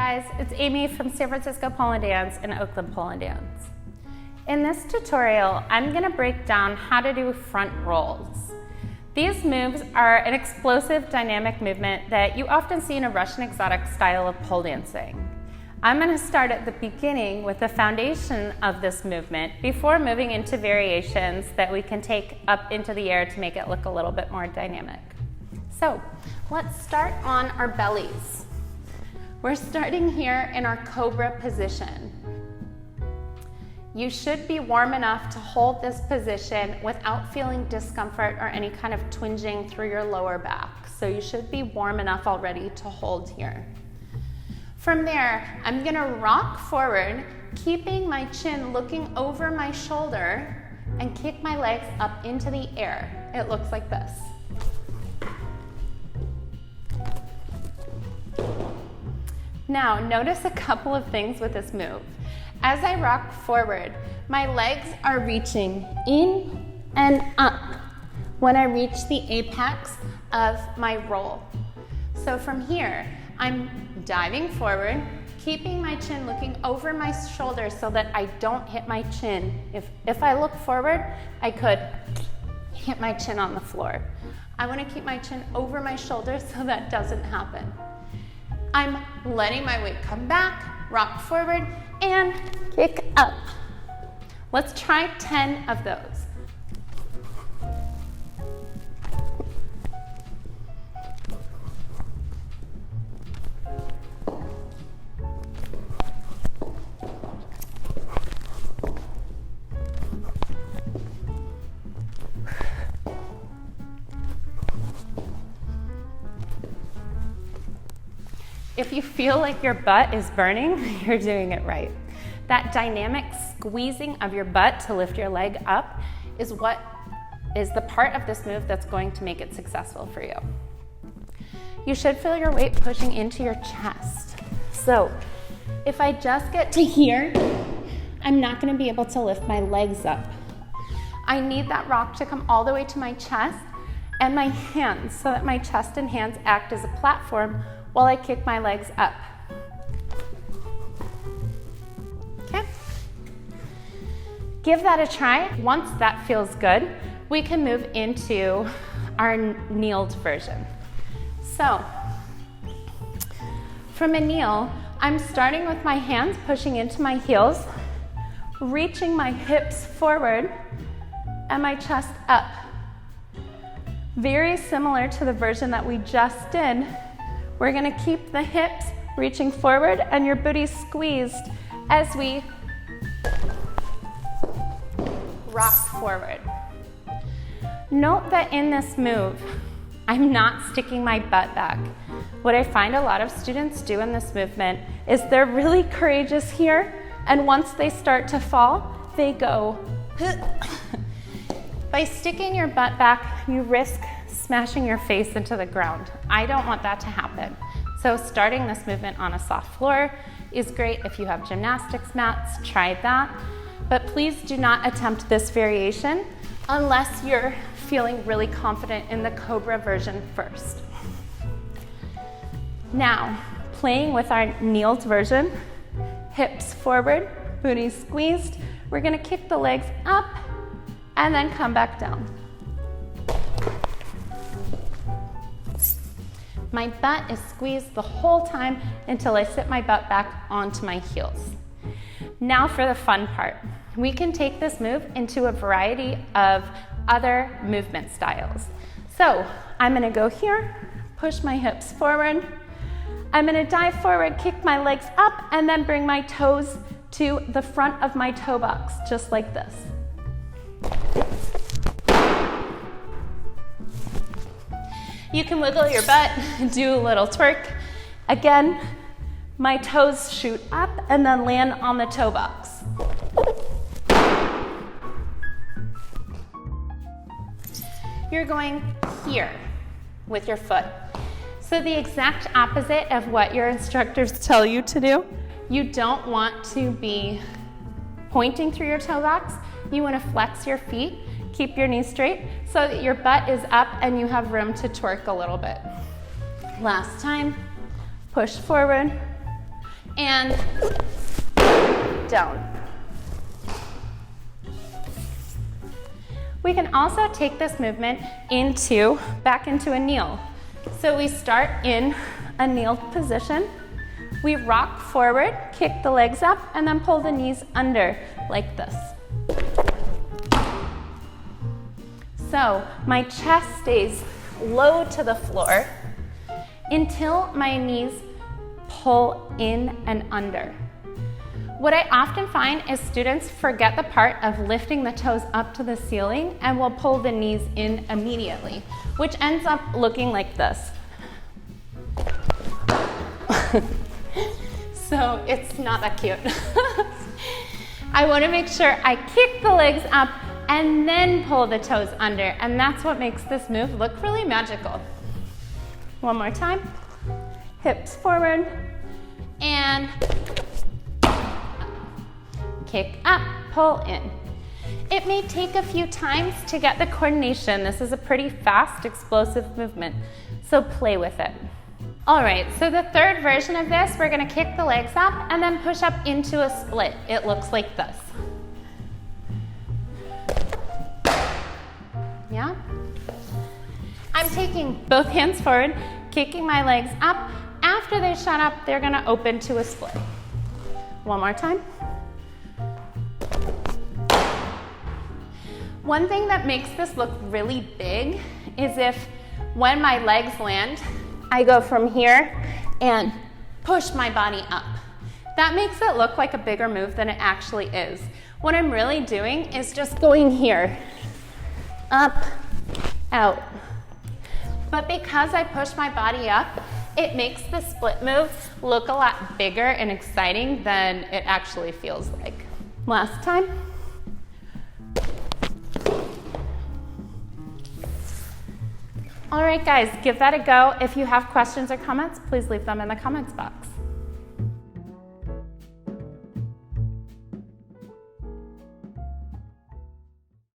guys, it's Amy from San Francisco Pole and Dance and Oakland Pole and Dance. In this tutorial, I'm going to break down how to do front rolls. These moves are an explosive dynamic movement that you often see in a Russian exotic style of pole dancing. I'm going to start at the beginning with the foundation of this movement before moving into variations that we can take up into the air to make it look a little bit more dynamic. So let's start on our bellies. We're starting here in our cobra position. You should be warm enough to hold this position without feeling discomfort or any kind of twinging through your lower back. So you should be warm enough already to hold here. From there, I'm gonna rock forward, keeping my chin looking over my shoulder and kick my legs up into the air. It looks like this. Now, notice a couple of things with this move. As I rock forward, my legs are reaching in and up when I reach the apex of my roll. So from here, I'm diving forward, keeping my chin looking over my shoulder so that I don't hit my chin. If I look forward, I could hit my chin on the floor. I want to keep my chin over my shoulder so that doesn't happen. I'm letting my weight come back, rock forward, and kick up. Let's try 10 of those. If you feel like your butt is burning, you're doing it right. That dynamic squeezing of your butt to lift your leg up is what is the part of this move that's going to make it successful for you. You should feel your weight pushing into your chest. So if I just get to here, I'm not going to be able to lift my legs up. I need that rock to come all the way to my chest and my hands so that my chest and hands act as a platform while I kick my legs up. Okay? Give that a try. Once that feels good, we can move into our kneeled version. So, from a kneel, I'm starting with my hands pushing into my heels, reaching my hips forward and my chest up. Very similar to the version that we just did. We're gonna keep the hips reaching forward and your booty squeezed as we rock forward. Note that in this move, I'm not sticking my butt back. What I find a lot of students do in this movement is they're really courageous here, and once they start to fall, they go. By sticking your butt back, you risk smashing your face into the ground. I don't want that to happen. So starting this movement on a soft floor is great. If you have gymnastics mats, try that. But please do not attempt this variation unless you're feeling really confident in the Cobra version first. Now, playing with our kneeled version, hips forward, booty squeezed, we're gonna kick the legs up and then come back down. My butt is squeezed the whole time until I sit my butt back onto my heels. Now for the fun part. We can take this move into a variety of other movement styles. So I'm gonna go here, push my hips forward. I'm gonna dive forward, kick my legs up, and then bring my toes to the front of my toe box, just like this. You can wiggle your butt, do a little twerk. Again, my toes shoot up and then land on the toe box. You're going here with your foot. So the exact opposite of what your instructors tell you to do. You don't want to be pointing through your toe box. You want to flex your feet, keep your knees straight so that your butt is up and you have room to twerk a little bit. Last time, push forward, and down. We can also take this movement back into a kneel. So we start in a kneeled position. We rock forward, kick the legs up, and then pull the knees under like this. So my chest stays low to the floor until my knees pull in and under. What I often find is students forget the part of lifting the toes up to the ceiling and will pull the knees in immediately, which ends up looking like this. So it's not that cute. I want to make sure I kick the legs up and then pull the toes under, and that's what makes this move look really magical. One more time. Hips forward and kick up, pull in. It may take a few times to get the coordination. This is a pretty fast, explosive movement, so play with it. All right, so the third version of this, we're gonna kick the legs up and then push up into a split. It looks like this. Yeah? I'm taking both hands forward, kicking my legs up. After they shut up, they're gonna open to a split. One more time. One thing that makes this look really big is if when my legs land, I go from here and push my body up. That makes it look like a bigger move than it actually is. What I'm really doing is just going here, up, out. But because I push my body up, it makes the split move look a lot bigger and exciting than it actually feels like. Last time. All right, guys, give that a go. If you have questions or comments, please leave them in the comments box.